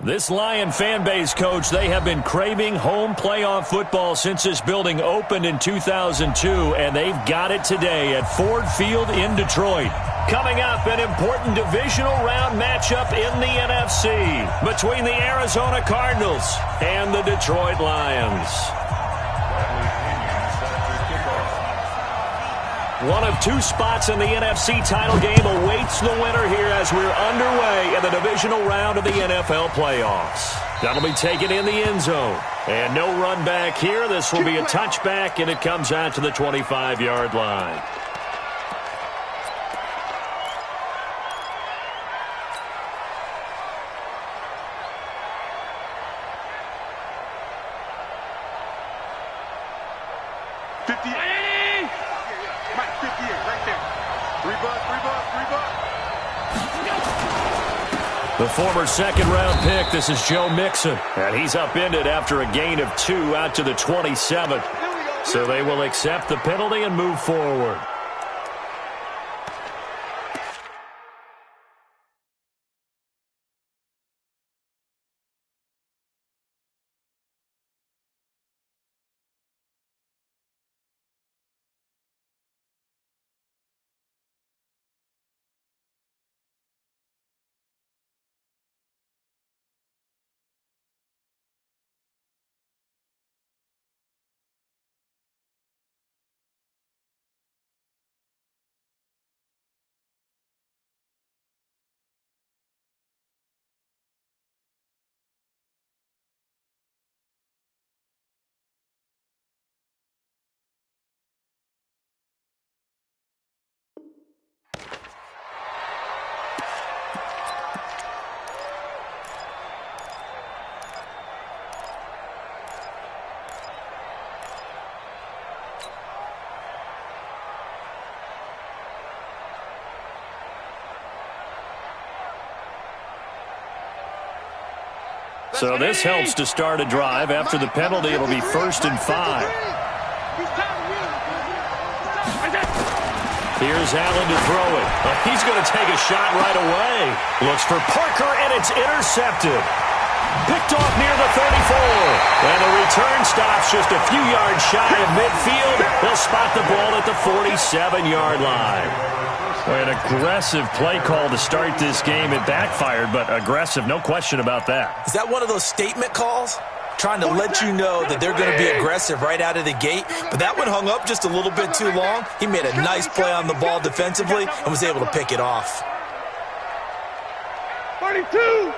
This Lion fan base, Coach, they have been craving home playoff football since this building opened in 2002, and they've got it today at Ford Field in Detroit. Coming up, an important divisional round matchup in the NFC between the Arizona Cardinals and the Detroit Lions. One of two spots in the NFC title game awaits the winner here as we're underway in the divisional round of the NFL playoffs. That'll be taken in the end zone. And no run back here. This will be a touchback, and it comes out to the 25-yard line. The former second-round pick, this is Joe Mixon. And he's upended after a gain of 2 out to the 27. So they will accept the penalty and move forward. So this helps to start a drive. After the penalty, it'll be 1st and 5. Here's Allen to throw it. He's going to take a shot right away. Looks for Parker, and it's intercepted. Picked off near the 34. And the return stops just a few yards shy of midfield. They'll spot the ball at the 47-yard line. An aggressive play call to start this game. It backfired, but aggressive, no question about that. Is that one of those statement calls? Trying to let you know that they're going to be aggressive right out of the gate. But that one hung up just a little bit too long. He made a nice play on the ball defensively and was able to pick it off. 32!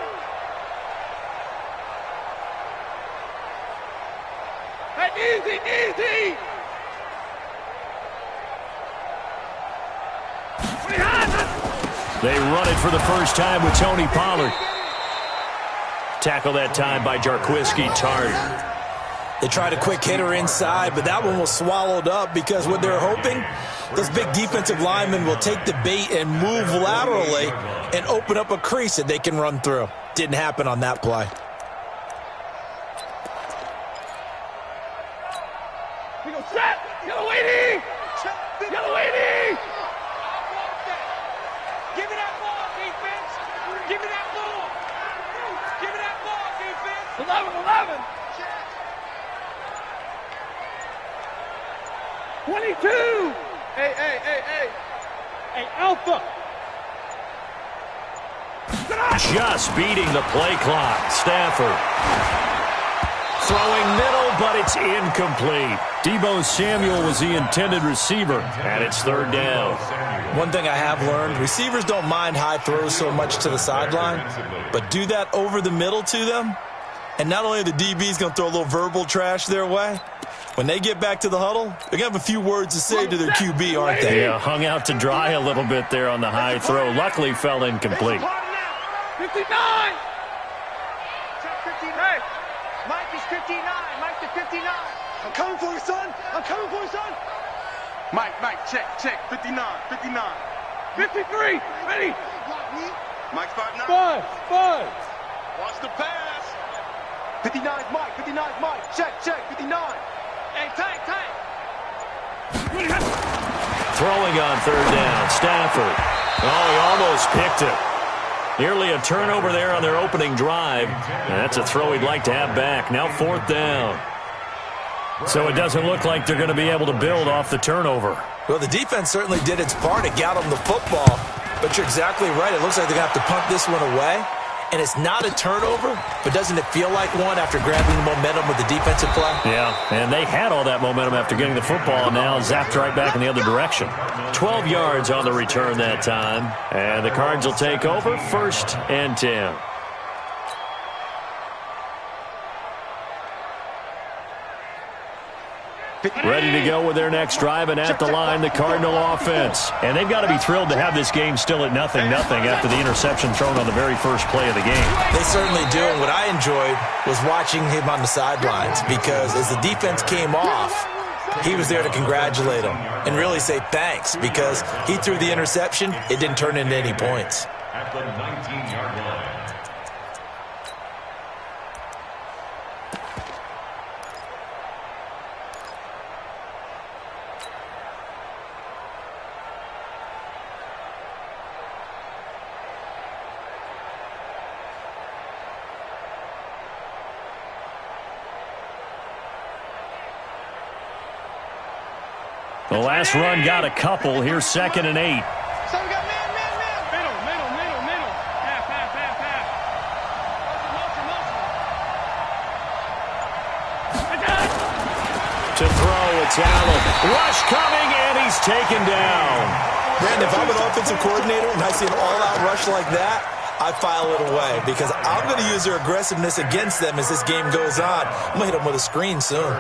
Easy, easy! They run it for the first time with Tony Pollard. Tackle that time by Jarquiski Tartt. They tried a quick hitter inside, but that one was swallowed up because what they're hoping, those big defensive linemen will take the bait and move laterally and open up a crease that they can run through. Didn't happen on that play. We go set! Yellow lady! Yellow lady! Give me that ball, defense! Give me that ball! Give me that ball, defense! 11-11! 22! Hey, hey, hey, hey! Hey, Alpha! Just beating the play clock. Stafford. Throwing middle, but it's incomplete. Deebo Samuel was the intended receiver, and it's 3rd down. One thing I have learned, receivers don't mind high throws so much to the sideline, but do that over the middle to them, and not only are the DBs going to throw a little verbal trash their way, when they get back to the huddle, they're going to have a few words to say to their QB, aren't they? Yeah, hung out to dry a little bit there on the high throw. Luckily, fell incomplete. 59! Check 59. Mike is 59. Mike to 59. I'm coming for you, son. I'm coming for you, son. Mike, check. 59. 53. Ready. Mike's 5'9". 5. Watch the pass. 59 is Mike. 59 is Mike. Check. 59. Hey, tank. Throwing on 3rd down. Stafford. Oh, he almost picked it. Nearly a turnover there on their opening drive. And that's a throw he'd like to have back. Now 4th down. So it doesn't look like they're going to be able to build off the turnover. Well, the defense certainly did its part to get them the football. But you're exactly right. It looks like they're going to have to punt this one away. And it's not a turnover, but doesn't it feel like one after grabbing the momentum with the defensive play? Yeah, and they had all that momentum after getting the football, and now zapped right back in the other direction. 12 yards on the return that time, and the Cards will take over 1st and 10. Ready to go with their next drive, and at the line, the Cardinal offense. And they've got to be thrilled to have this game still at 0-0 after the interception thrown on the very first play of the game. They certainly do, and what I enjoyed was watching him on the sidelines, because as the defense came off, he was there to congratulate them and really say thanks, because he threw the interception. It didn't turn into any points. At the 19-yard line. The last run got a couple. Here's 2nd and 8. So we got man. Middle. Half. To throw, it's Allen. Rush coming, and he's taken down. Brandon, if I'm an offensive coordinator and I see an all-out rush like that, I file it away, because I'm going to use their aggressiveness against them as this game goes on. I'm going to hit them with a screen soon.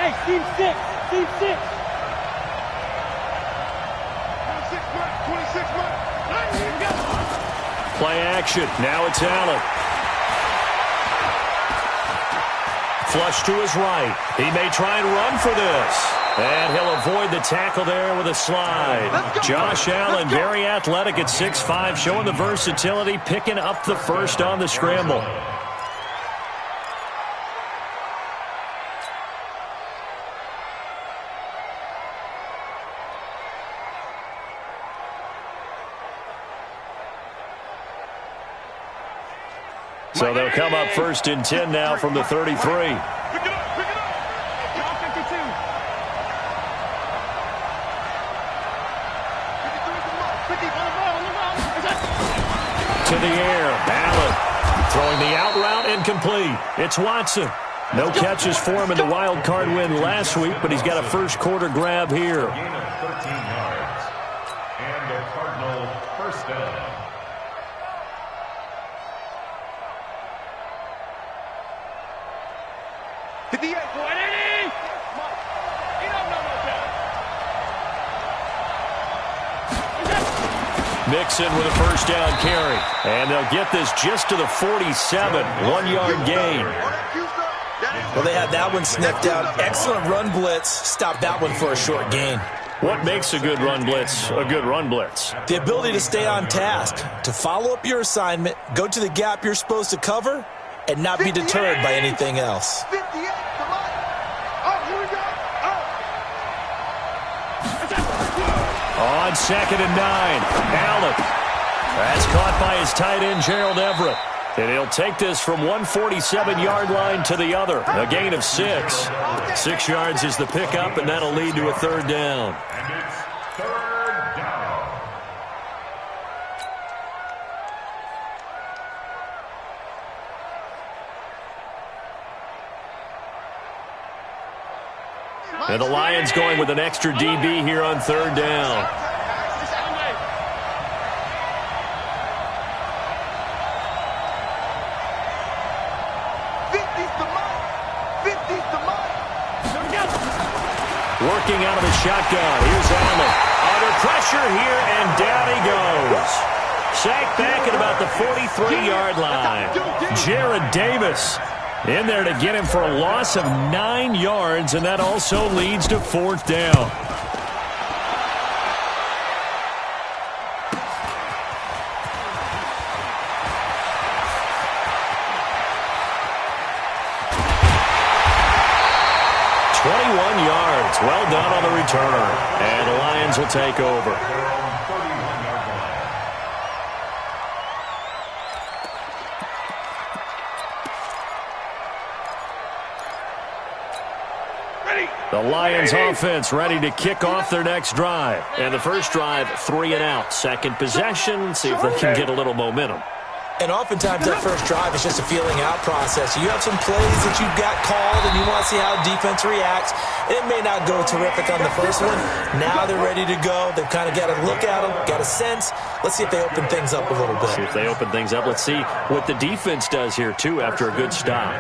Hey, team 6. 26 months. Play action. Now it's Allen. Flush to his right. He may try and run for this. And he'll avoid the tackle there with a slide. Josh Allen, very athletic at 6'5", showing the versatility, picking up the first on the scramble. So they'll come up 1st and 10 now from the 33. Pick it up. To the air, Allen throwing the out route, incomplete. It's Watson. No catches for him in the wild card win last week, but he's got a first quarter grab here. Gain of 13 yards. And a Cardinal 1st down. Mixon with a first down carry. And they'll get this just to the 47. 1-yard gain. Well, they had that one sniffed out. Excellent run blitz. Stopped that one for a short gain. What makes a good run blitz a good run blitz? The ability to stay on task, to follow up your assignment, go to the gap you're supposed to cover, and not be deterred by anything else. On 2nd and 9, Allen. That's caught by his tight end, Gerald Everett. And he'll take this from 147-yard line to the other. A gain of 6. 6 yards is the pickup, and that'll lead to a 3rd down. And it's 3rd down. And the Lions going with an extra DB here on 3rd down. Working out of the shotgun. Here's Allen. Under pressure here, and down he goes. Sacked back at about the 43-yard line. Jared Davis in there to get him for a loss of 9 yards, and that also leads to 4th down. yards. Well done on the return. And the Lions will take over. The Lions offense ready to kick off their next drive. And the first drive, 3 and out. Second possession, see if they can get a little momentum. And oftentimes that first drive is just a feeling out process. You have some plays that you've got called and you want to see how defense reacts. And it may not go terrific on the first one. Now they're ready to go. They've kind of got a look at them, got a sense. Let's see if they open things up a little bit. See if they open things up. Let's see what the defense does here, too, after a good stop.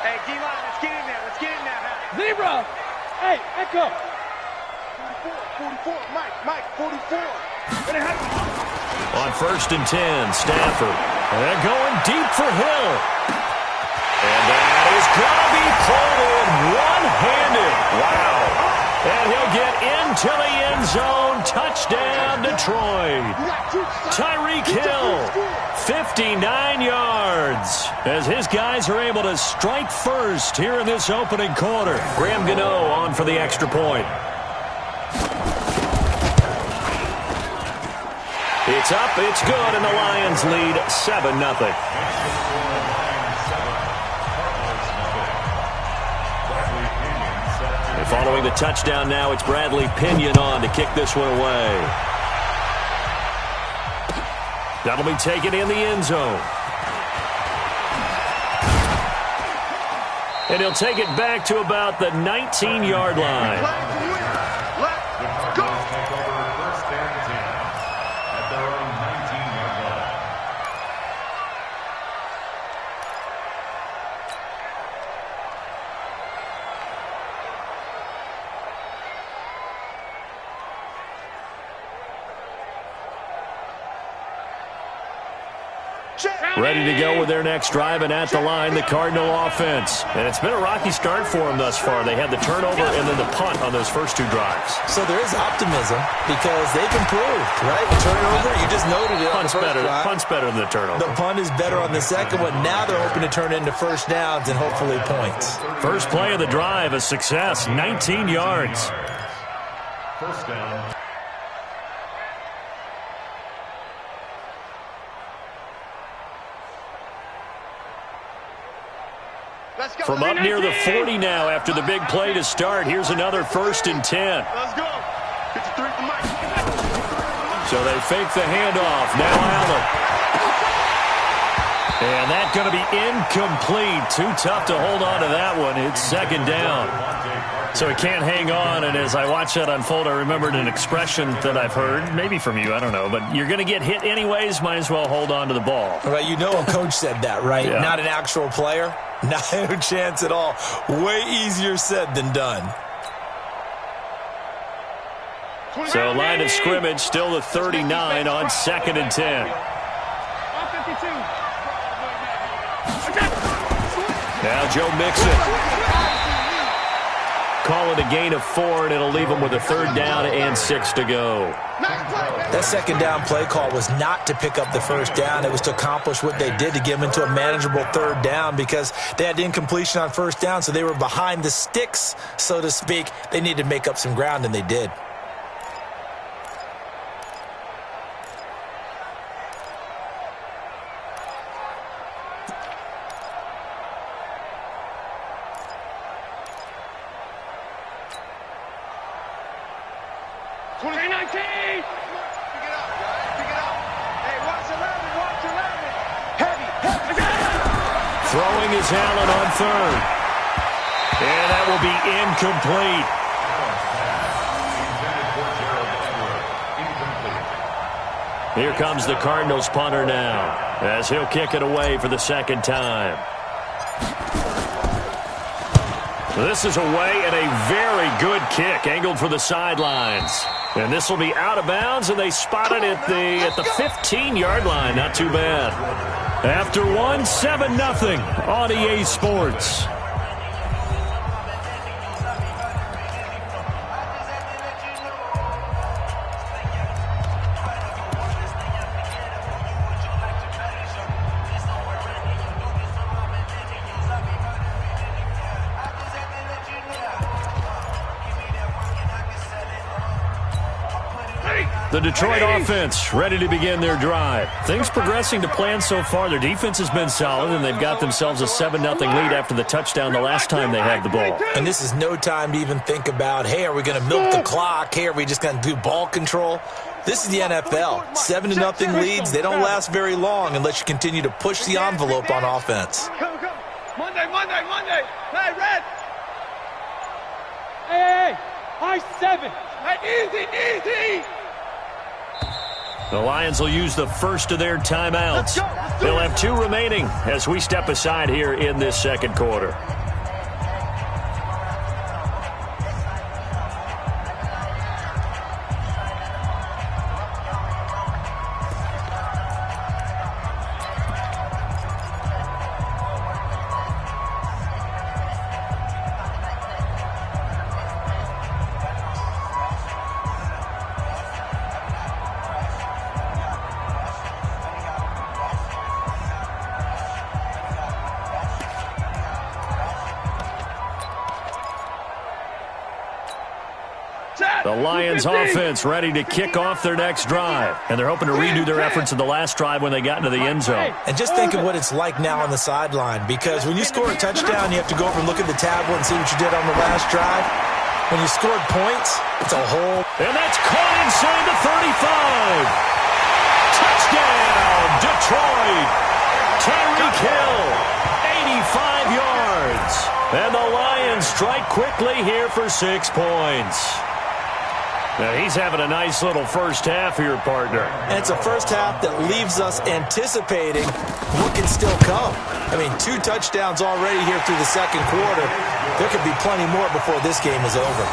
Hey, D-line, let's get in there. Let's get in there. Zebra! Hey, echo! 44, Mike, 44. On 1st and 10, Stafford. They're going deep for Hill. And that is going to be pulled in one-handed. Wow. And he'll get into the end zone. Touchdown, Detroit. Tyreek Hill, 59 yards. As his guys are able to strike first here in this opening quarter. Graham Gano on for the extra point. It's up, it's good, and the Lions lead 7-0. Following the touchdown now, it's Bradley Pinion on to kick this one away. That'll be taken in the end zone. And he'll take it back to about the 19-yard line. Let's go. Ready to go with their next drive, and at the line, the Cardinal offense. And it's been a rocky start for them thus far. They had the turnover and then the punt on those first 2 drives. So there is optimism because they've improved, right? Turnover, you just noted it. Punt's better than the turnover. The punt is better on the second one. Now they're hoping to turn into first downs and hopefully points. First play of the drive, a success, 19 yards. First down. From up near the 40 now after the big play to start. Here's another 1st and 10. Let's go. 53 for Mike. So they fake the handoff. Now Allen. And that's going to be incomplete. Too tough to hold on to that one. It's 2nd down. So he can't hang on, and as I watch that unfold, I remembered an expression that I've heard, maybe from you, I don't know, but you're going to get hit anyways, might as well hold on to the ball. Right, you know a coach said that, right? Yeah. Not an actual player. No chance at all. Way easier said than done. So line of scrimmage, still the 39 on 2nd and 10. Now Joe Mixon. Call it a gain of 4, and it'll leave them with a 3rd down and 6 to go. That 2nd down play call was not to pick up the 1st down. It was to accomplish what they did, to get them into a manageable 3rd down, because they had incompletion on 1st down, so they were behind the sticks, so to speak. They needed to make up some ground, and they did. Throwing is Allen on 3rd. And that will be incomplete. Here comes the Cardinals punter now, as he'll kick it away for the 2nd time. This is away and a very good kick, angled for the sidelines. And this will be out of bounds, and they spot it at the 15-yard line. Not too bad. After 7-0 on EA Sports. The Detroit offense ready to begin their drive. Things progressing to plan so far. Their defense has been solid, and they've got themselves a 7-0 lead after the touchdown the last time they had the ball. And this is no time to even think about, hey, are we going to milk the clock? Hey, are we just going to do ball control? This is the NFL. 7-0 leads, they don't last very long unless you continue to push the envelope on offense. Come. Monday. Hey, Red. Hey. High 7. Hey, easy. The Lions will use the first of their timeouts. They'll have 2 remaining as we step aside here in this second quarter. The Lions offense ready to kick off their next drive. And they're hoping to redo their efforts in the last drive when they got into the end zone. And just think of what it's like now on the sideline, because when you score a touchdown, you have to go over and look at the tablet and see what you did on the last drive. When you scored points, it's a whole... And that's caught inside the 35. Touchdown, Detroit. Tyreek Hill, 85 yards. And the Lions strike quickly here for 6 points. Now, he's having a nice little first half here, partner. And it's a first half that leaves us anticipating what can still come. I mean, 2 touchdowns already here through the second quarter. There could be plenty more before this game is over.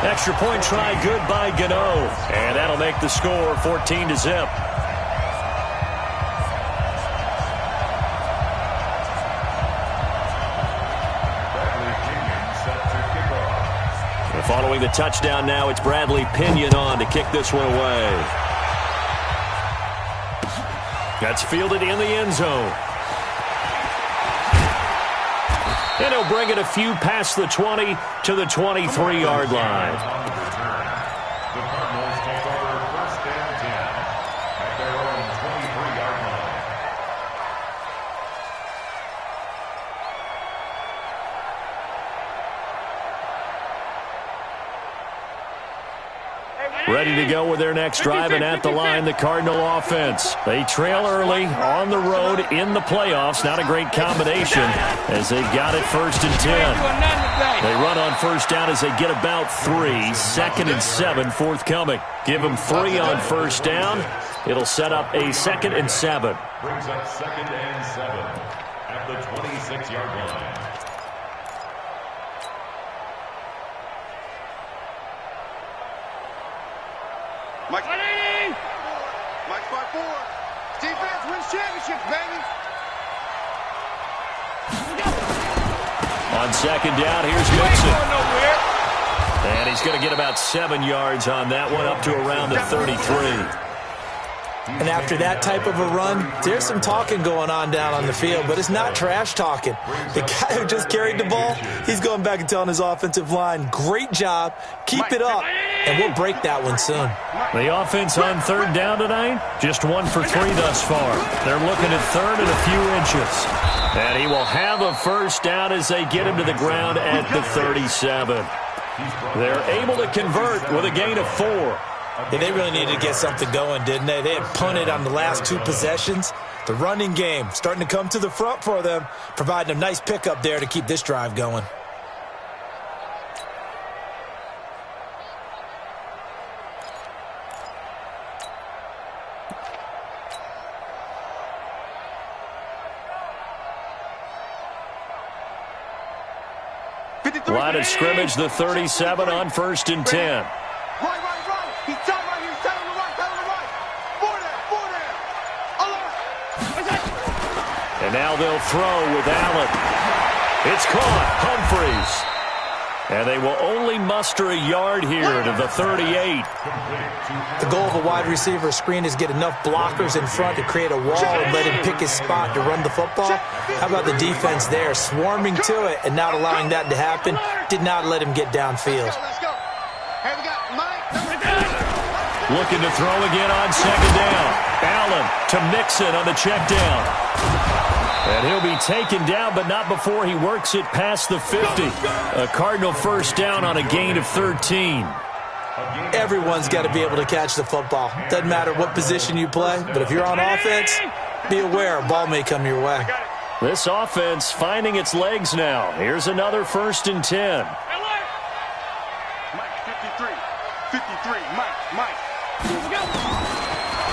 Extra point try good by Gano. And that'll make the score 14-0. Following the touchdown now, it's Bradley Pinion on to kick this one away. That's fielded in the end zone. And he'll bring it a few past the 20 to the 23-yard line. The Cardinals take over 1st and 10 at their own 23-yard line. Ready to go with their next drive, and at the line, the Cardinal offense. They trail early on the road in the playoffs. Not a great combination as they got it 1st and 10. They run on first down as they get about 3. 2nd and 7 forthcoming. Give them 3 on first down. It'll set up a 2nd and 7. Brings up 2nd and 7 at the 26-yard line. Mike's 5-4. Defense wins championships, baby. On 2nd down, here's Mixon. And he's going to get about 7 yards on that one, up to around the 33. And after that type of a run, there's some talking going on down on the field, but it's not trash talking. The guy who just carried the ball, he's going back and telling his offensive line, great job, keep it up, and we'll break that one soon. The offense on 3rd down tonight, just 1 for 3 thus far. They're looking at 3rd and a few inches. And he will have a first down as they get him to the ground at the 37. They're able to convert with a gain of 4. Yeah, they really needed to get something going, didn't they? They had punted on the last 2 possessions. The running game starting to come to the front for them, providing a nice pickup there to keep this drive going. Line of scrimmage, the 37 on 1st and 10. Right. He's down right here. Down on the right. 4 down. Alert. And now they'll throw with Allen. It's caught. Humphreys. And they will only muster a yard here to the 38. The goal of a wide receiver screen is get enough blockers in front to create a wall and let him pick his spot to run the football. How about the defense there, swarming to it and not allowing that to happen? Did not let him get downfield. Let's go. Hey, we got Mike. Looking to throw again on second down. Allen to Mixon on the check down. And he'll be taken down, but not before he works it past the 50. A Cardinal first down on a gain of 13. Everyone's got to be able to catch the football. Doesn't matter what position you play, but if you're on offense, be aware a ball may come your way. This offense finding its legs now. Here's another 1st and 10. Mike, 53. 53. Mike.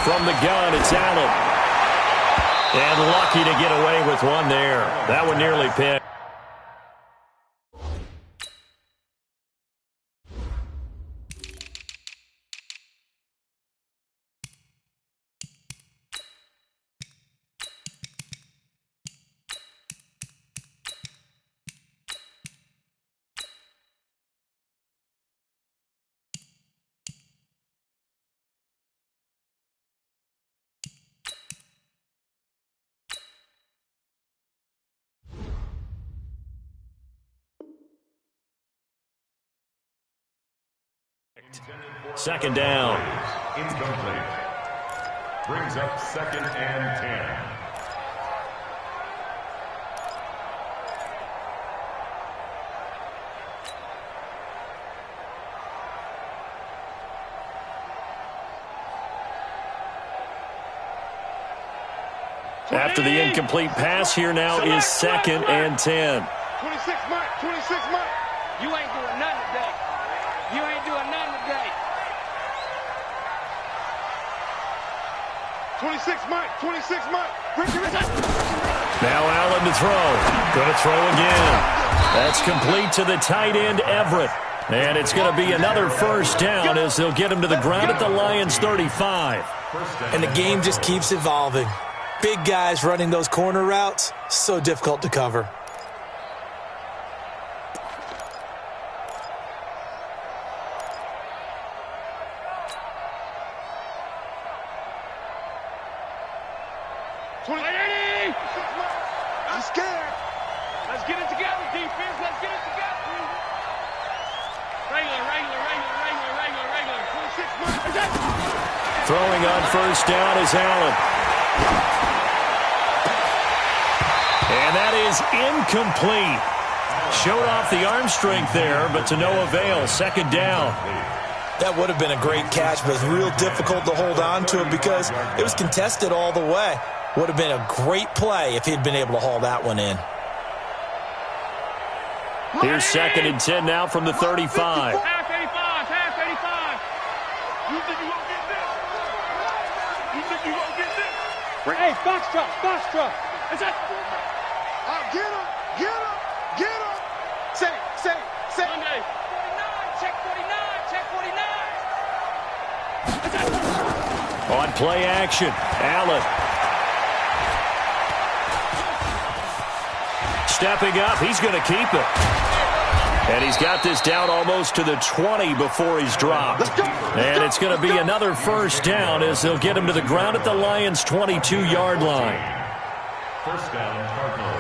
From the gun, it's Allen. And lucky to get away with one there. That one nearly picked. Second down. Incomplete. Brings up 2nd and 10. After the incomplete pass, here now is 2nd and 10. 26 Mike. 26 Mike. You ain't doing nothing today. You ain't doing nothing today. 26 Mike. 26 Mike. Now Allen to throw. Going to throw again. That's complete to the tight end, Everett. And it's going to be another first down as they'll get him to the ground at the Lions' 35. And the game just keeps evolving. Big guys running those corner routes, so difficult to cover. I'm scared. Let's get it together, defense. Let's get it together. Regular. 26 Mike. Throwing on first down is Allen. And that is incomplete. Showed off the arm strength there, but to no avail. Second down. That would have been a great catch, but it's real difficult to hold on to it because it was contested all the way. Would have been a great play if he'd been able to haul that one in. Here's 2nd and 10 now from the 35. Half 85. You think you gonna get this? You think you gonna get this? Hey, box truck. Is that? Get him. Say. Monday. 49, check 49. On play action, Allen. Stepping up, he's going to keep it. And he's got this down almost to the 20 before he's dropped. And it's going to be another first down as they'll get him to the ground at the Lions' 22-yard line. First down, Cardinals.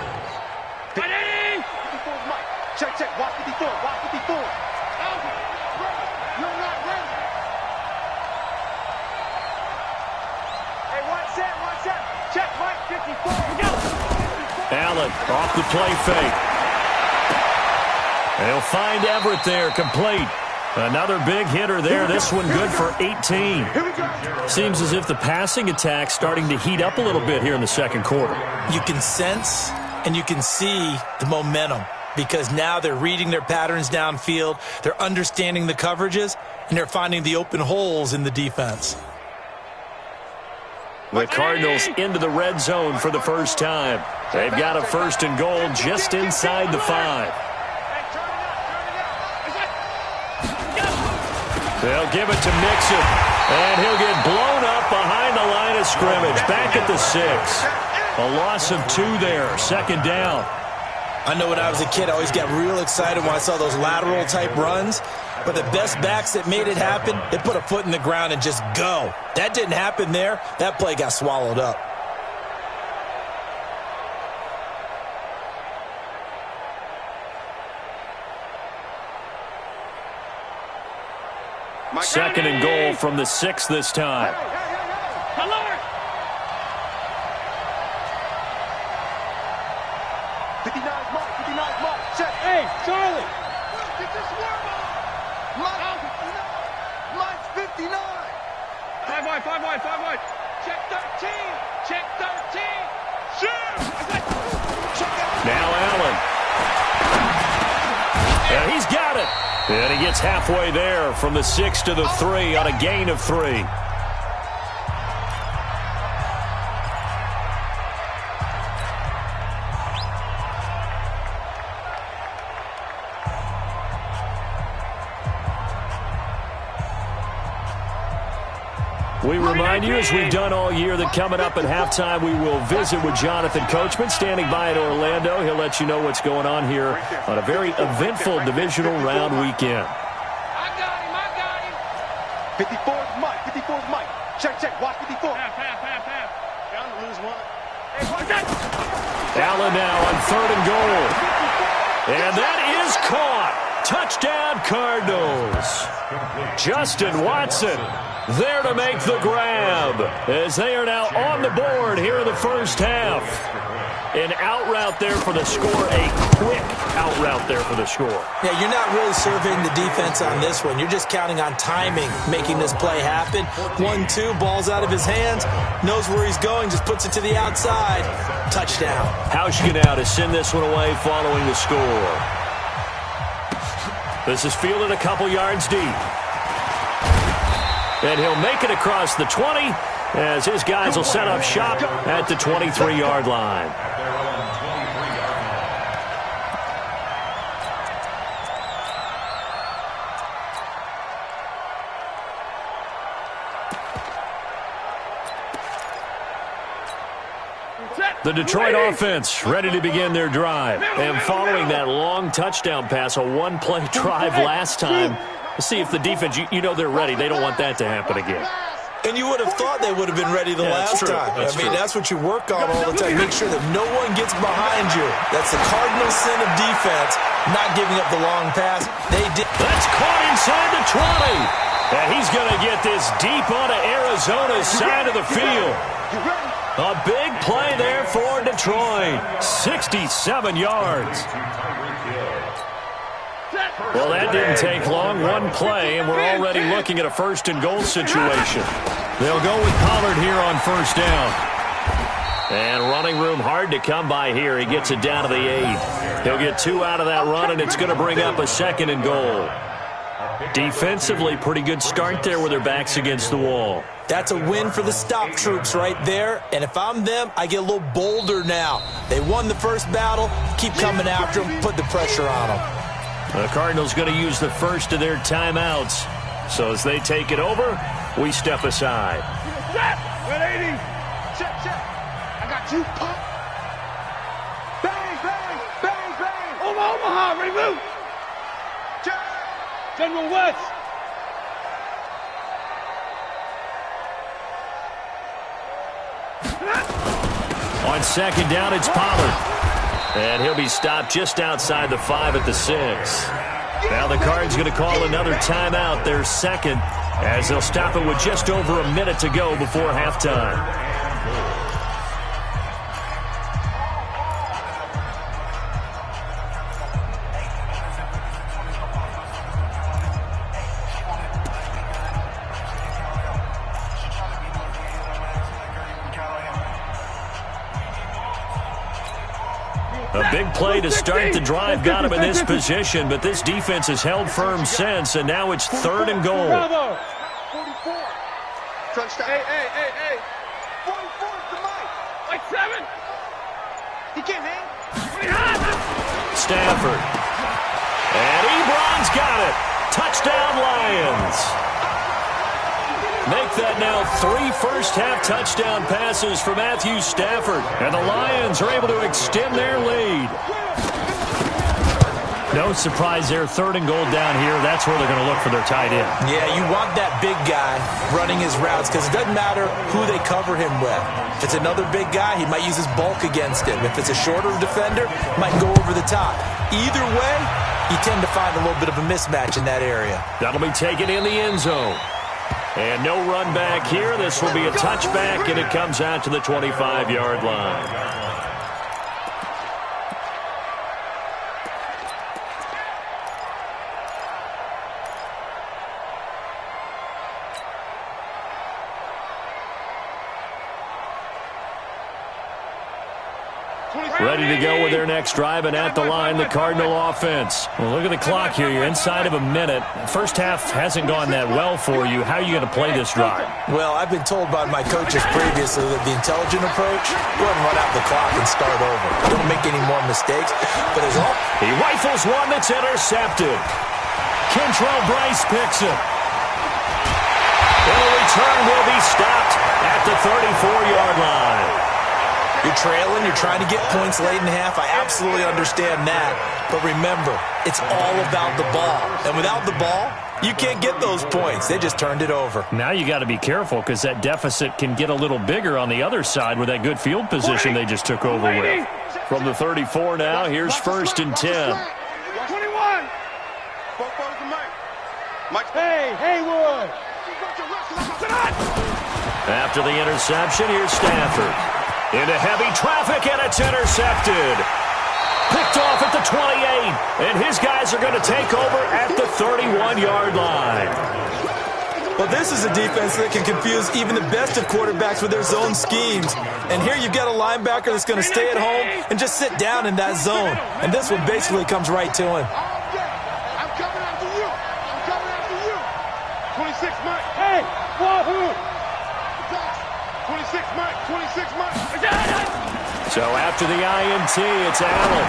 Ready? 54's Mike. Check. Watch 54. You're not ready. Hey, watch that. Check Mike 54. Allen off the play fake. They'll find Everett there, complete. Another big hitter there. This one good for 18. Seems as if the passing attack's starting to heat up a little bit here in the second quarter. You can sense and you can see the momentum because now they're reading their patterns downfield, they're understanding the coverages, and they're finding the open holes in the defense. The Cardinals into the red zone for the first time. They've got a 1st and goal just inside the 5. They'll give it to Mixon, and he'll get blown up behind the line of scrimmage. Back at the 6. A loss of 2 there. Second down. I know when I was a kid, I always got real excited when I saw those lateral-type runs. But the best backs that made it happen, they put a foot in the ground and just go. That didn't happen there. That play got swallowed up. Second and goal from the 6 this time. Alert! 59's Mike. 59's Mike. Check. Hey, Charlie! Get this worm on. Mike's 59. 5 wide, 5 wide, 5 wide. Check 13. Check 13. Shoot! Now Allen. And he's got it. And he gets halfway there from the 6 to the 3 on a gain of 3. We remind you, as we've done all year, that coming up at halftime, we will visit with Jonathan Coachman, standing by at Orlando. He'll let you know what's going on here on a very eventful divisional round weekend. I got him. 54's Mike. 54's Mike. Check, check. Watch 54. Half. Down to lose one. Hey, watch that. Allen now on 3rd and goal. And that is caught. Touchdown, Cardinals. Justin Watson there to make the grab as they are now on the board here in the first half. An out route there for the score, a quick out route there for the score. Yeah, you're not really surveying the defense on this one. You're just counting on timing, making this play happen. 1-2, ball's out of his hands, knows where he's going, just puts it to the outside. Touchdown. Hauschka now to send this one away following the score. This is fielded a couple yards deep. And he'll make it across the 20 as his guys will set up shop at the 23-yard line. The Detroit offense ready to begin their drive. And following that long touchdown pass, a one-play drive last time, see if the defense, you know they're ready. They don't want that to happen again. And you would have thought they would have been ready the last time. That's what you work on all the time. Make sure that no one gets behind you. That's the cardinal sin of defense, not giving up the long pass. They did. That's caught inside the 20. And he's going to get this deep onto Arizona's side of the field. A big play there for Detroit. 67 yards. Well, that didn't take long. One play, and we're already looking at a 1st and goal situation. They'll go with Pollard here on 1st down. And running room hard to come by here. He gets it down to the 8. He'll get 2 out of that run, and it's going to bring up a 2nd and goal. Defensively, pretty good start there with their backs against the wall. That's a win for the stop troops right there. And if I'm them, I get a little bolder now. They won the first battle. Keep coming after them. Put the pressure on them. The Cardinals going to use the first of their timeouts. So as they take it over, we step aside. 180. Check. I got you. Pop. Bang. Omaha, ready, move. Check. General West. On 2nd down, it's Pollard. And he'll be stopped just outside the 5 at the 6. Now the Cards going to call another timeout, their 2nd, as they'll stop it with just over a minute to go before halftime. A big play to start the drive got him in this position, but this defense has held firm since, and now it's 3rd and goal. 44. Crunch time. Hey. 44's the mic. Like 7. He can't hang. Stafford. And Ebron's got it. Touchdown, Lions. Make that now 3 first-half touchdown passes for Matthew Stafford. And the Lions are able to extend their lead. No surprise there, 3rd and goal down here. That's where they're going to look for their tight end. Yeah, you want that big guy running his routes because it doesn't matter who they cover him with. If it's another big guy, he might use his bulk against him. If it's a shorter defender, he might go over the top. Either way, you tend to find a little bit of a mismatch in that area. That'll be taken in the end zone. And no run back here. This will be a touchback, and it comes out to the 25-yard line. Ready to go with their next drive, and at the line, the Cardinal offense. Well, look at the clock here. You're inside of a minute. First half hasn't gone that well for you. How are you going to play this drive? Well, I've been told by my coaches previously that the intelligent approach, go ahead and run out the clock and start over. Don't make any more mistakes. But as all, he rifles one that's intercepted. Kentrell Bryce picks it. And the return will be stopped at the 34-yard line. You're trailing, you're trying to get points late in half. I absolutely understand that. But remember, it's all about the ball. And without the ball, you can't get those points. They just turned it over. Now you got to be careful because that deficit can get a little bigger on the other side with that good field position they just took over with. From the 34 now, here's 1st and 10. 21. Hey, Haywood. After the interception, here's Stafford. Into heavy traffic, and it's intercepted. Picked off at the 28, and his guys are going to take over at the 31-yard line. Well, this is a defense that can confuse even the best of quarterbacks with their zone schemes. And here you've got a linebacker that's going to stay at home and just sit down in that zone. And this one basically comes right to him. I'm coming after you. I'm coming after you. 26 Mike. Hey, wahoo. 26 Mike. 26 Mike. So after the INT, it's Allen.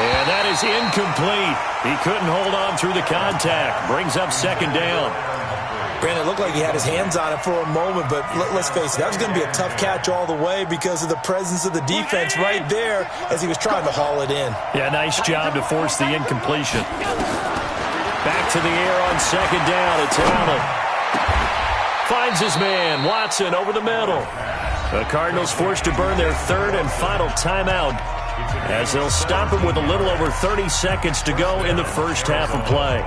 And that is incomplete. He couldn't hold on through the contact. Brings up 2nd down. Brandon, it looked like he had his hands on it for a moment, but let's face it, that was going to be a tough catch all the way because of the presence of the defense right there as he was trying to haul it in. Yeah, nice job to force the incompletion. Back to the air on 2nd down. It's Allen. Finds his man, Watson, over the middle. The Cardinals forced to burn their 3rd and final timeout as they'll stop him with a little over 30 seconds to go in the first half of play.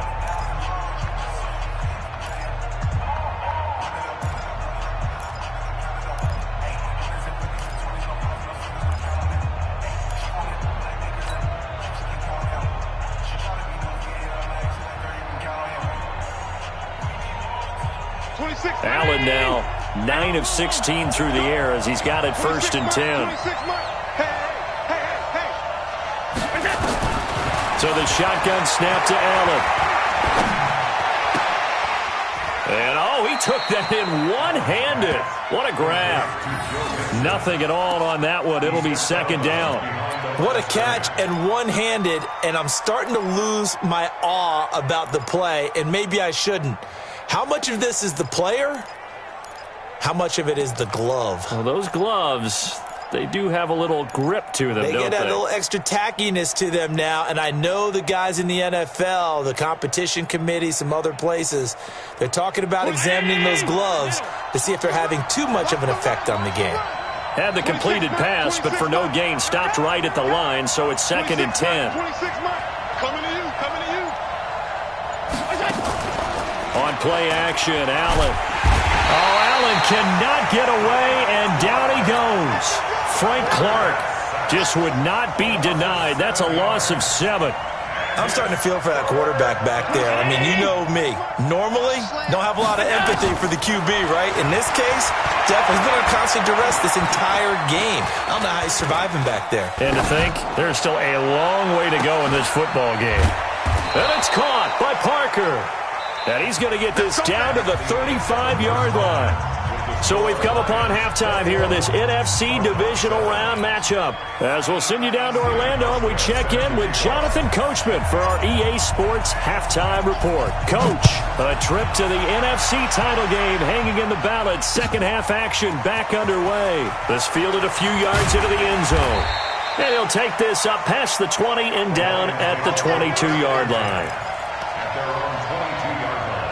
Allen now 9 of 16 through the air as he's got it 1st and 10. So the shotgun snap to Allen. And he took that in one-handed. What a grab. Nothing at all on that one. It'll be 2nd down. What a catch and one-handed, and I'm starting to lose my awe about the play, and maybe I shouldn't. How much of this is the player? How much of it is the glove? Well, those gloves, they do have a little grip to them, They don't get a little extra tackiness to them now, and I know the guys in the NFL, the competition committee, some other places, they're talking about examining those gloves to see if they're having too much of an effect on the game. Had the completed pass, but for no gain, stopped right at the line, so it's 2nd and 10. 26 Mike. Coming to you. Coming to you. On play action, Allen. Allen cannot get away, and down he goes. Frank Clark just would not be denied. That's a loss of 7. I'm starting to feel for that quarterback back there. I mean, you know me. Normally, don't have a lot of empathy for the QB, right? In this case, definitely been on constant duress this entire game. I don't know how he's surviving back there. And to think, there's still a long way to go in this football game. And it's caught by Parker. And he's going to get this down to the 35-yard line. So we've come upon halftime here in this NFC Divisional Round matchup. As we'll send you down to Orlando, and we check in with Jonathan Coachman for our EA Sports Halftime Report. Coach, a trip to the NFC title game hanging in the balance. Second half action back underway. This fielded a few yards into the end zone. And he'll take this up past the 20 and down at the 22-yard line. At their own 22-yard line.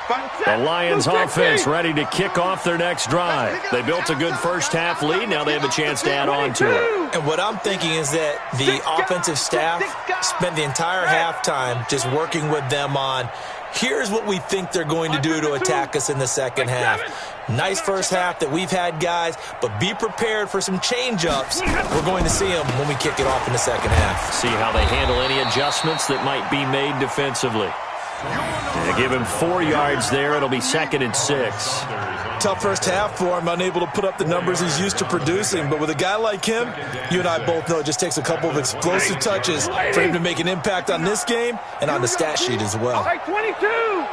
The Lions offense ready to kick off their next drive. They built a good first half lead. Now they have a chance to add on to it. And what I'm thinking is that the offensive staff spent the entire halftime just working with them on, here's what we think they're going to do to attack us in the second half. Nice first half that we've had, guys, but be prepared for some change-ups. We're going to see them when we kick it off in the second half. See how they handle any adjustments that might be made defensively. They give him 4 yards there. It'll be 2nd and 6. Tough first half for him, unable to put up the numbers he's used to producing. But with a guy like him, you and I both know it just takes a couple of explosive touches for him to make an impact on this game and on the stat sheet as well. 22.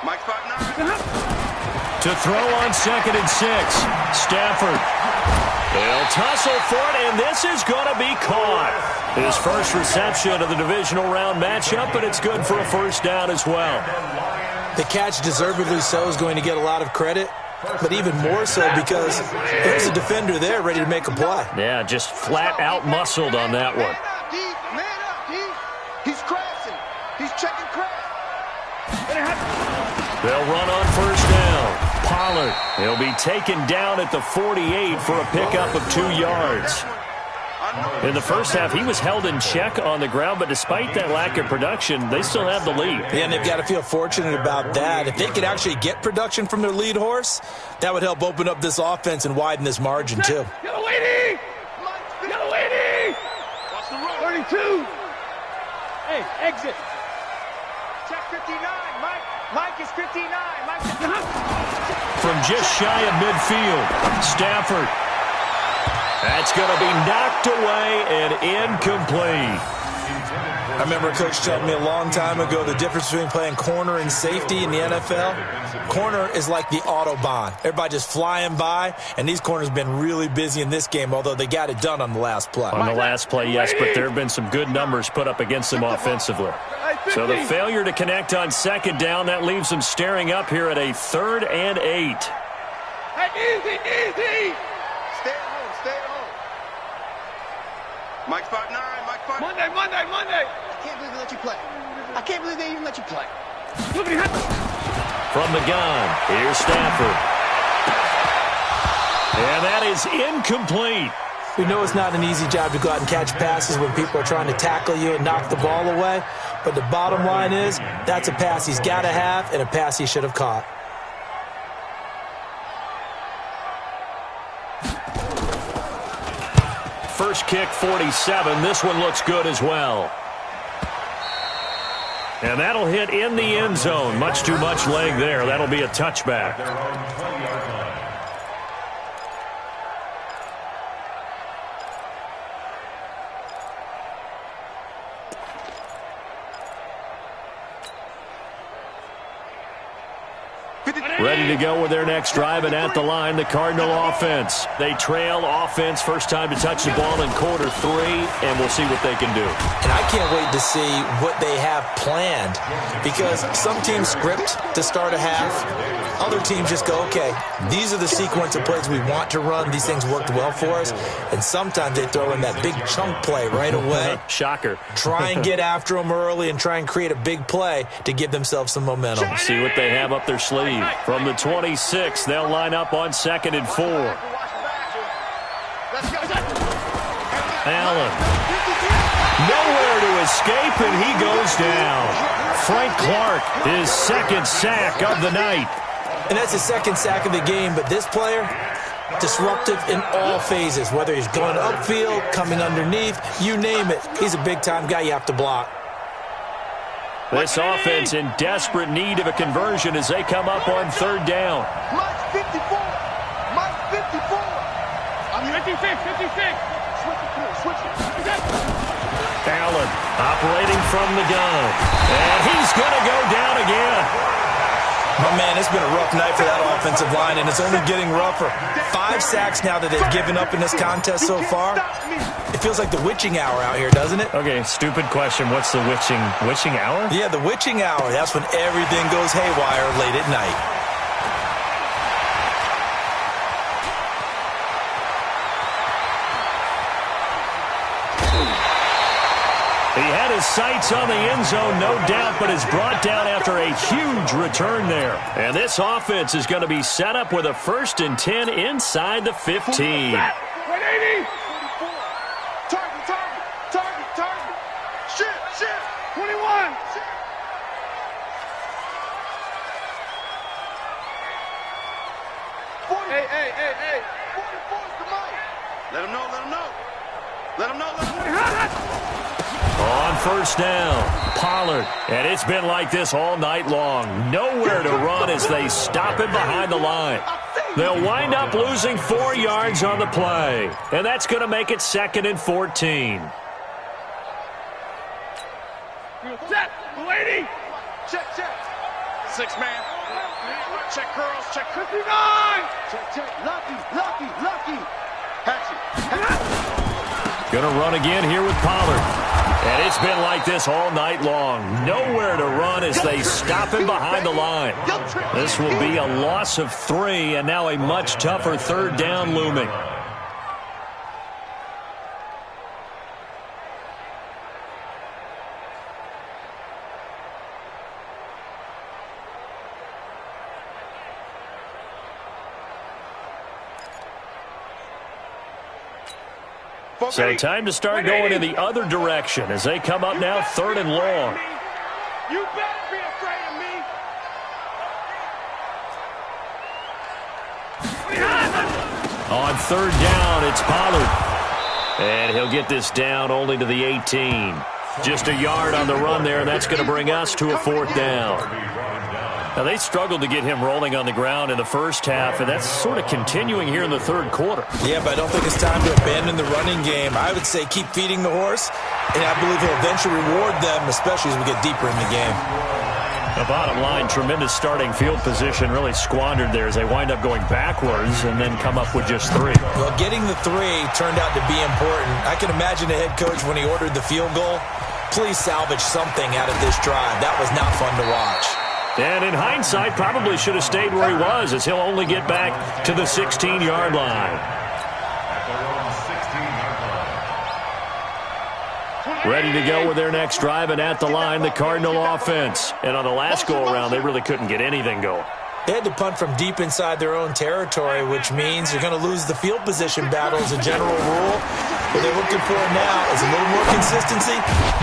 Mike 5'9". To throw on 2nd and 6. Stafford. They'll tussle for it, and this is going to be caught. His first reception of the divisional round matchup, and it's good for a first down as well. The catch, deservedly so, is going to get a lot of credit, but even more so because there's a defender there ready to make a play. Yeah, just flat out muscled on that one. Man up, D. He's crashing. He's checking crash. They'll run on first down. Pollard, he'll be taken down at the 48 for a pickup of 2 yards. In the first half, he was held in check on the ground, but despite that lack of production, they still have the lead. Yeah, and they've got to feel fortunate about that. If they could actually get production from their lead horse, that would help open up this offense and widen this margin, too. Yellow lady! Yellow lady! Watch the road. 32. Hey, exit. Check 59, Mike. Mike is 59. Mike is From just shy of midfield, Stafford. That's going to be knocked away and incomplete. I remember a coach telling me a long time ago the difference between playing corner and safety in the NFL. Corner is like the Autobahn. Everybody just flying by, and these corners have been really busy in this game, although they got it done on the last play. On the last play, yes, but there have been some good numbers put up against them offensively. So the failure to connect on 2nd down, that leaves them staring up here at a 3rd and 8. Hey, easy! Stay at home. Stay at home. Mike 5'9". Mike 5'9". Monday. I can't believe they let you play. I can't believe they even let you play. From the gun, here's Stafford. And that is incomplete. We know it's not an easy job to go out and catch passes when people are trying to tackle you and knock the ball away. But the bottom line is, that's a pass he's got to have and a pass he should have caught. First kick, 47. This one looks good as well. And that'll hit in the end zone. Much too much leg there. That'll be a touchback. Ready to go with their next drive, and at the line, the Cardinal offense. They trail offense, first time to touch the ball in quarter 3, and we'll see what they can do. And I can't wait to see what they have planned, because some teams script to start a half. Other teams just go, okay, these are the sequence of plays we want to run. These things worked well for us. And sometimes they throw in that big chunk play right away. Shocker. Try and get after them early and try and create a big play to give themselves some momentum. See what they have up their sleeve. From the 26, they'll line up on 2nd and 4. Allen. Nowhere to escape, and he goes down. Frank Clark, his 2nd sack of the night. And that's his 2nd sack of the game, but this player, disruptive in all phases, whether he's going upfield, coming underneath, you name it. He's a big-time guy you have to block. This offense in desperate need of a conversion as they come up on 3rd down. Mike 54. Mike 54. I'm 56. Switch it. Allen operating from the gun. And he's going to go down again. Oh, man, it's been a rough night for that offensive line, and it's only getting rougher. 5 sacks now that they've given up in this contest so far. It feels like the witching hour out here, doesn't it? Okay, stupid question. What's the witching hour? Yeah, the witching hour. That's when everything goes haywire late at night. He had his sights on the end zone, no doubt, but is brought down after a huge return there. And this offense is going to be set up with a 1st and 10 inside the 15. 180. Target. Shift. 21. Hey. 44 is the mic. Let him know. On 1st down, Pollard. And it's been like this all night long. Nowhere to run as they stop him behind the line. They'll wind up losing 4 yards on the play. And that's going to make it 2nd and 14. Set. 280. Check. 6 man. Check curls. Check 59. Check. Lucky. Hatchet. Going to run again here with Pollard. And it's been like this all night long. Nowhere to run as they stop him behind the line. This will be a loss of 3, and now a much tougher 3rd down looming. So time to start going in the other direction as they come up now 3rd and long. You better be afraid of me. On 3rd down, it's Pollard. And he'll get this down only to the 18. Just a yard on the run there, and that's going to bring us to a 4th down. Now, they struggled to get him rolling on the ground in the first half, and that's sort of continuing here in the 3rd quarter. Yeah, but I don't think it's time to abandon the running game. I would say keep feeding the horse, and I believe he'll eventually reward them, especially as we get deeper in the game. The bottom line, tremendous starting field position, really squandered there as they wind up going backwards and then come up with just 3. Well, getting the 3 turned out to be important. I can imagine the head coach when he ordered the field goal. Please salvage something out of this drive. That was not fun to watch. And in hindsight, probably should have stayed where he was, as he'll only get back to the 16-yard line. Ready to go with their next drive, and at the line, the Cardinal offense. And on the last go-around, they really couldn't get anything going. They had to punt from deep inside their own territory, which means you're going to lose the field position battle as a general rule. What they're looking for now is a little more consistency,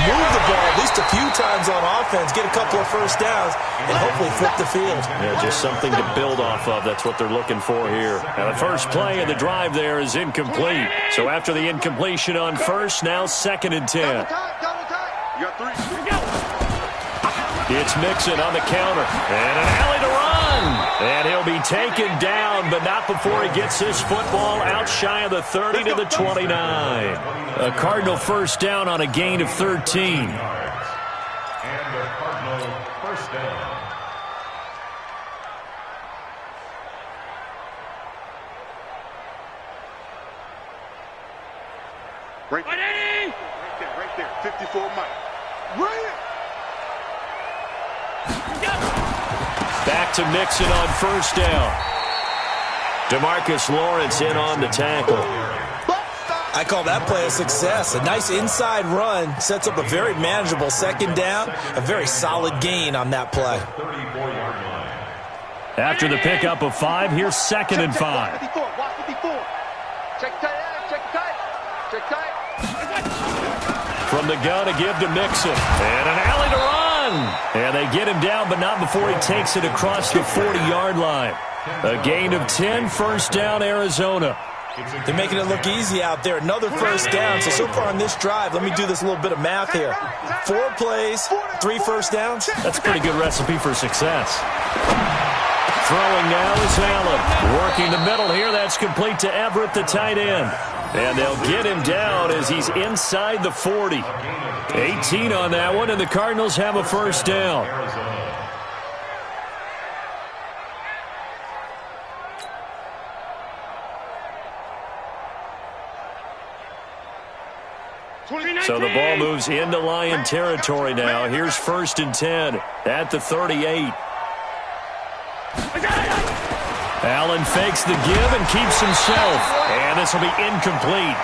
move the ball at least a few times on offense, get a couple of 1st downs, and hopefully flip the field. Yeah, just something to build off of. That's what they're looking for here. Now, the first play of the drive there is incomplete. So after the incompletion on 1st, now 2nd and 10. You got 3. It's Mixon on the counter. And an alley to run. And he'll be taken down, but not before he gets this football out shy of the 30 to the 29. A Cardinal 1st down on a gain of 13. And the Cardinal 1st down. Right there. 54 Mike. Right. Back to Mixon on 1st down. DeMarcus Lawrence in on the tackle. I call that play a success. A nice inside run sets up a very manageable 2nd down. A very solid gain on that play. After the pickup of 5, here's 2nd and 5. 54. Watch 54. Check tight. From the gun to give to Mixon. And an alley to run. And they get him down, but not before he takes it across the 40-yard line. A gain of 10, 1st down, Arizona. They're making it look easy out there. Another 1st down. So far on this drive, let me do this little bit of math here. 4 plays, 3 1st downs. That's a pretty good recipe for success. Throwing now is Allen. Working the middle here. That's complete to Everett, the tight end. And they'll get him down as he's inside the 40. 18 on that one, and the Cardinals have a 1st down. So the ball moves into Lion territory now. Here's 1st and 10 at the 38. Allen fakes the give and keeps himself. And this will be incomplete.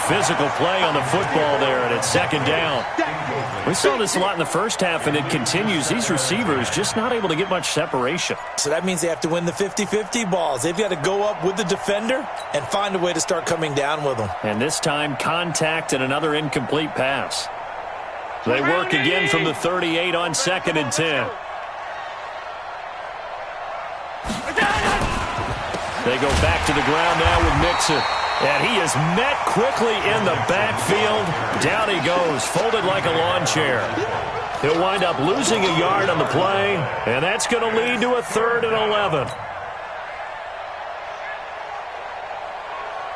Physical play on the football there, and it's second down. We saw this a lot in the first half, and it continues. These receivers just not able to get much separation. So that means they have to win the 50-50 balls. They've got to go up with the defender and find a way to start coming down with them. And this time, contact and another incomplete pass. They work again from the 38 on 2nd and 10. They go back to the ground now with Mixon. And he is met quickly in the backfield. Down he goes, folded like a lawn chair. He'll wind up losing a yard on the play, and that's going to lead to a 3rd and 11.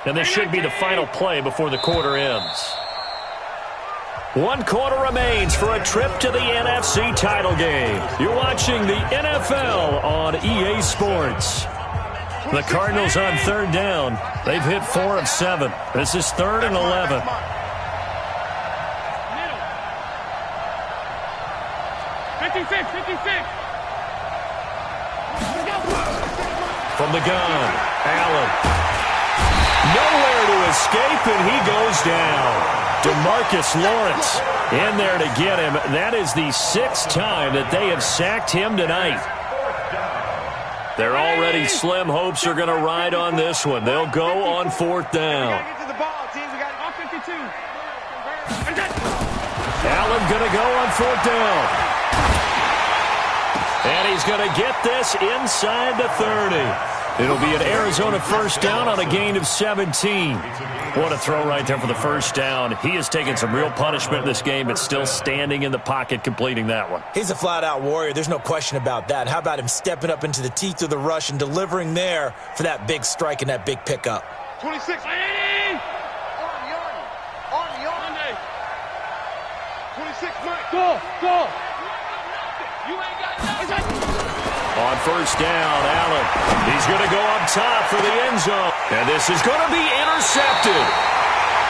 And this should be the final play before the quarter ends. 1 quarter remains for a trip to the NFC title game. You're watching the NFL on EA Sports. The Cardinals on 3rd down. They've hit 4 of 7. This is 3rd and 11. Middle. 56, 56. From the gun, Allen. Nowhere to escape, and he goes down. DeMarcus Lawrence in there to get him. That is the 6th time that they have sacked him tonight. Their already slim hopes are going to ride on this one. They'll go on 4th down. Get to the ball, team. We got 52. Allen going to go on 4th down. And he's going to get this inside the 30. It'll be an Arizona 1st down on a gain of 17. What a throw right there for the 1st down. He has taken some real punishment in this game, but still standing in the pocket completing that one. He's a flat-out warrior. There's no question about that. How about him stepping up into the teeth of the rush and delivering there for that big strike and that big pickup? 26. On the 26, Mike. Go. You ain't got nothing. On 1st down, Allen. He's going to go up top for the end zone. And this is going to be intercepted.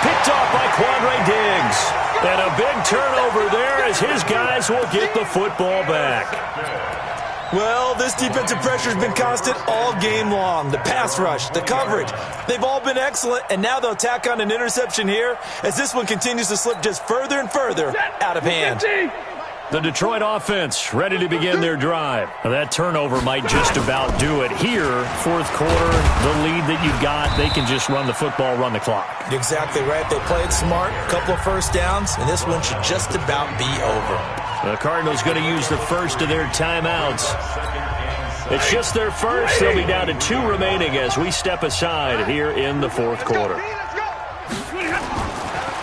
Picked off by Quandre Diggs. And a big turnover there as his guys will get the football back. Well, this defensive pressure has been constant all game long. The pass rush, the coverage, they've all been excellent, and now they'll tack on an interception here as this one continues to slip just further and further out of hand. The Detroit offense ready to begin their drive. Now, that turnover might just about do it here. 4th quarter, the lead that you've got, they can just run the football, run the clock. Exactly right. They played smart, a couple of 1st downs, and this one should just about be over. The Cardinals going to use the first of their timeouts. It's just their first. They'll be down to 2 remaining as we step aside here in the 4th quarter.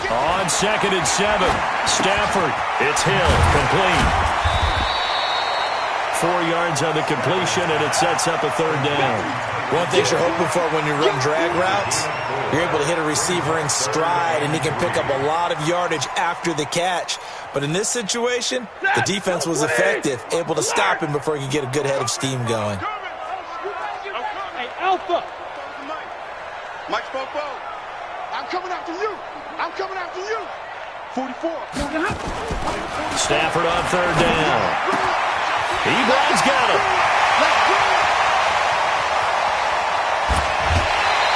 On 2nd and 7, Stafford. It's Hill, complete. 4 yards on the completion, and it sets up a 3rd down. One thing you're hoping for when you run drag routes, you're able to hit a receiver in stride, and he can pick up a lot of yardage after the catch. But in this situation, the defense was effective, able to stop him before he could get a good head of steam going. Hey, Alpha. Mike Spopo. I'm coming after you. I'm coming after you. 44. Stafford on 3rd down. Ebron's got him.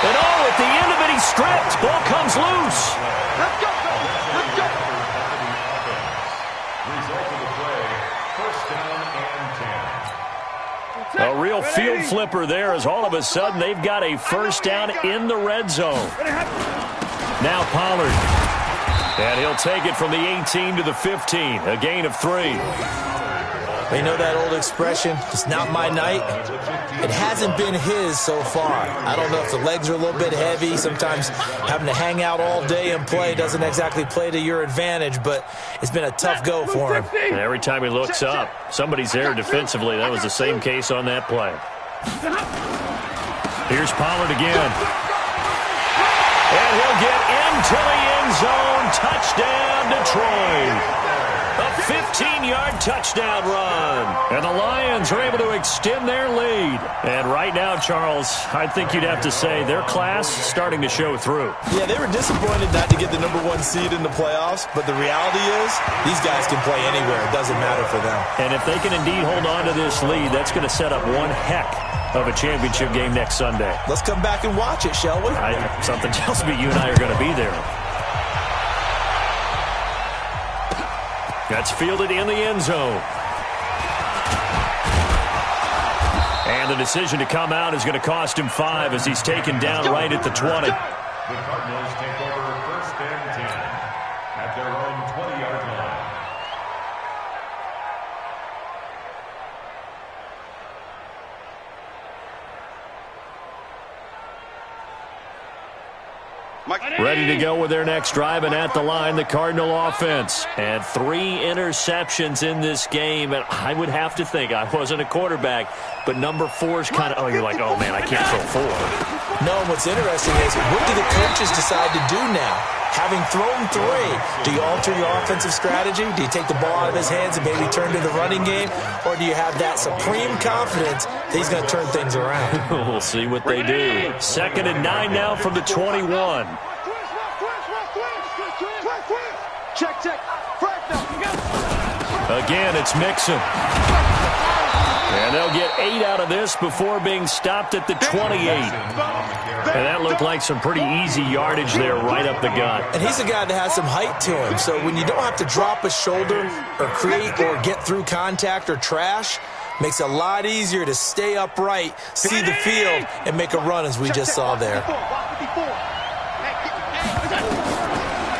And at the end of it, he's stripped. Ball comes loose. Let's go, baby. Let's go. Result of the play, 1st down and 10. A real field flipper there as all of a sudden they've got a 1st down in the red zone. Now Pollard. And he'll take it from the 18 to the 15. A gain of 3. You know that old expression, it's not my night? It hasn't been his so far. I don't know if the legs are a little bit heavy. Sometimes having to hang out all day and play doesn't exactly play to your advantage, but it's been a tough go for him. And every time he looks up, somebody's there defensively. That was the same case on that play. Here's Pollard again. And he'll get into the end zone. Touchdown, Detroit. A 15-yard touchdown run. And the Lions are able to extend their lead. And right now, Charles, I think you'd have to say their class starting to show through. Yeah, they were disappointed not to get the #1 seed in the playoffs, but the reality is these guys can play anywhere. It doesn't matter for them. And if they can indeed hold on to this lead, that's going to set up one heck of a championship game next Sunday. Let's come back and watch it, shall we? Something tells me you and I are going to be there. That's fielded in the end zone. And the decision to come out is going to cost him 5 as he's taken down right at the 20. The Cardinals take over 1st and 10 at their own 20-yard line. Ready to go with their next drive, and at the line, the Cardinal offense. And 3 interceptions in this game, and I would have to think, I wasn't a quarterback, but number 4 is kind of, you're like, oh, man, I can't throw 4. No, what's interesting is, what do the coaches decide to do now? Having thrown 3, do you alter your offensive strategy? Do you take the ball out of his hands and maybe turn to the running game? Or do you have that supreme confidence that he's going to turn things around? We'll see what they do. 2nd and 9 now from the 21. Check. Again, it's Mixon. And they'll get 8 out of this before being stopped at the 28. And that looked like some pretty easy yardage there right up the gut. And he's a guy that has some height to him, so when you don't have to drop a shoulder or create or get through contact or trash, makes it a lot easier to stay upright, see the field, and make a run as we just saw there.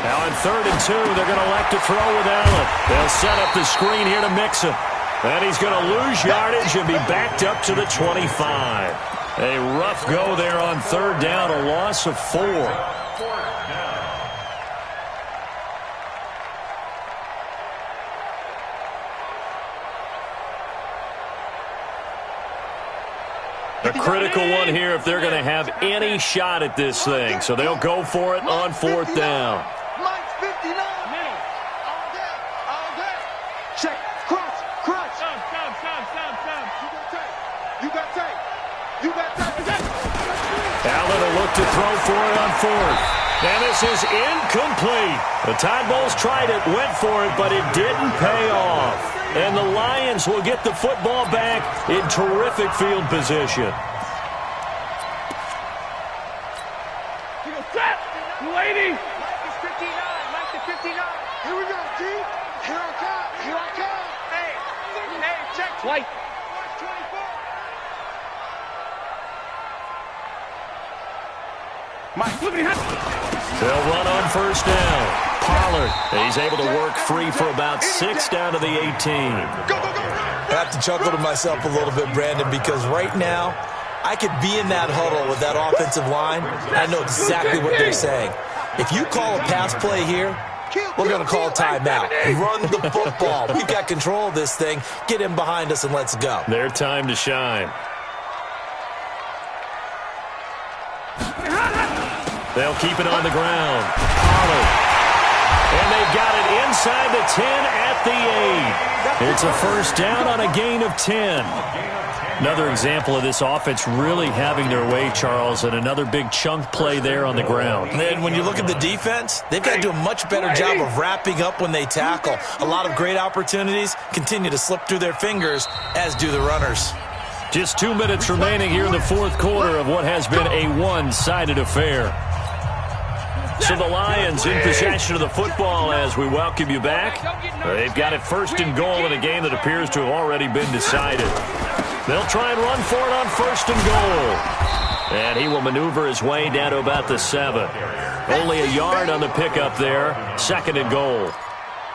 Now on 3rd and 2, they're going to elect to throw with Allen. They'll set up the screen here to Mixon. And he's going to lose yardage and be backed up to the 25. A rough go there on 3rd down, a loss of 4. A critical one here if they're going to have any shot at this thing. So they'll go for it on 4th down. Mike's 59. Middle. All day. Check. Crunch. You got tape. Allen will look to throw for it on 4th. And this is incomplete. The Tide Bulls tried it, went for it, but it didn't pay off. And the Lions will get the football back in terrific field position. Lady! Mike is 59. Mike to 59. Here we go, G. Here I come. Hey, check. White. Watch 24. Mike, look at him. They'll run on 1st down. Pollard, he's able to work free for about 6 down to the 18. I have to chuckle to myself a little bit, Brandon, because right now, I could be in that huddle with that offensive line, and I know exactly what they're saying. If you call a pass play here, we're going to call a timeout. Run the football. We've got control of this thing. Get in behind us and let's go. Their time to shine. They'll keep it on the ground. Pollard. And they've got it inside the 10 at the 8. It's a 1st down on a gain of 10. Another example of this offense really having their way, Charles, and another big chunk play there on the ground. And when you look at the defense, they've got to do a much better job of wrapping up when they tackle. A lot of great opportunities continue to slip through their fingers, as do the runners. Just 2 minutes remaining here in the 4th quarter of what has been a one-sided affair. So the Lions in possession of the football as we welcome you back. They've got it 1st and goal in a game that appears to have already been decided. They'll try and run for it on 1st and goal. And he will maneuver his way down to about the 7. Only a yard on the pickup there. 2nd and goal.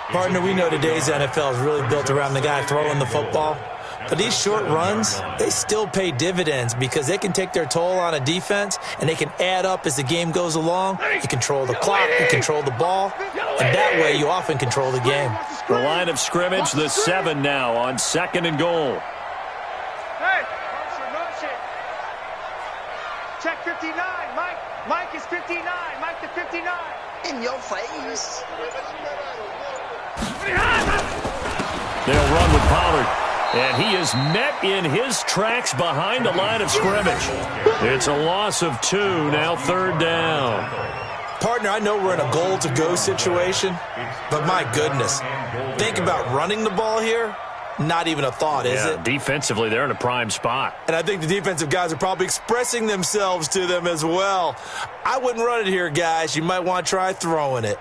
Partner, we know today's NFL is really built around the guy throwing the football. But these short runs, they still pay dividends because they can take their toll on a defense and they can add up as the game goes along. You control the clock, you control the ball, and that way you often control the game. The line of scrimmage, the 7 now on 2nd and goal. Hey, motion. Check 59. Mike is 59. Mike to 59. In your face. They'll run with Pollard. And he is met in his tracks behind the line of scrimmage. It's a loss of 2, now 3rd down. Partner, I know we're in a goal-to-go situation, but my goodness, think about running the ball here. Not even a thought, is it? Defensively, they're in a prime spot. And I think the defensive guys are probably expressing themselves to them as well. I wouldn't run it here, guys. You might want to try throwing it.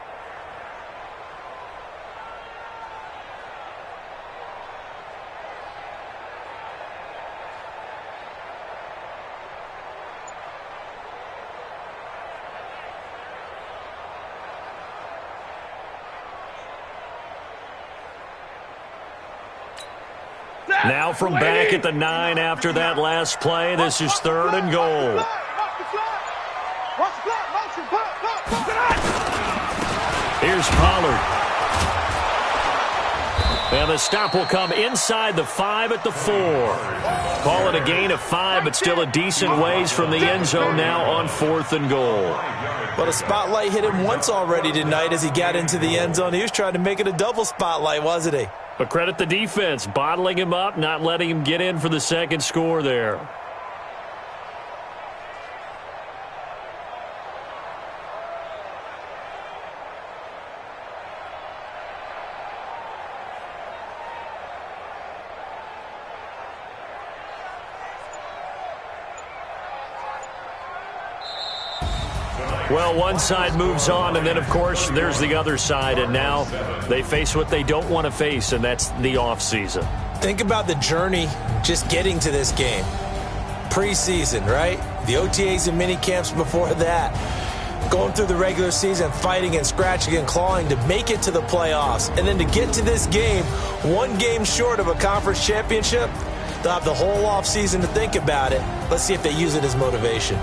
Now from back at the 9 after that last play, this is 3rd and goal. Here's Pollard. And the stop will come inside the 5 at the 4. Call it a gain of 5, but still a decent ways from the end zone now on 4th and goal. But a spotlight hit him once already tonight as he got into the end zone. He was trying to make it a double spotlight, wasn't he? But credit the defense, bottling him up, not letting him get in for the second score there. Well, one side moves on, and then, of course, there's the other side, and now they face what they don't want to face, and that's the offseason. Think about the journey just getting to this game. Preseason, right? The OTAs and mini camps before that. Going through the regular season, fighting and scratching and clawing to make it to the playoffs. And then to get to this game, one game short of a conference championship, they'll have the whole offseason to think about it. Let's see if they use it as motivation.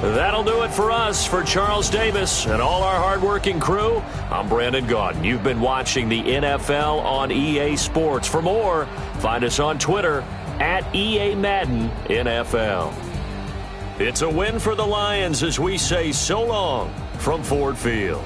That'll do it for us. For Charles Davis and all our hardworking crew, I'm Brandon Gaudin. You've been watching the NFL on EA Sports. For more, find us on Twitter at EA Madden NFL. It's a win for the Lions as we say so long from Ford Field.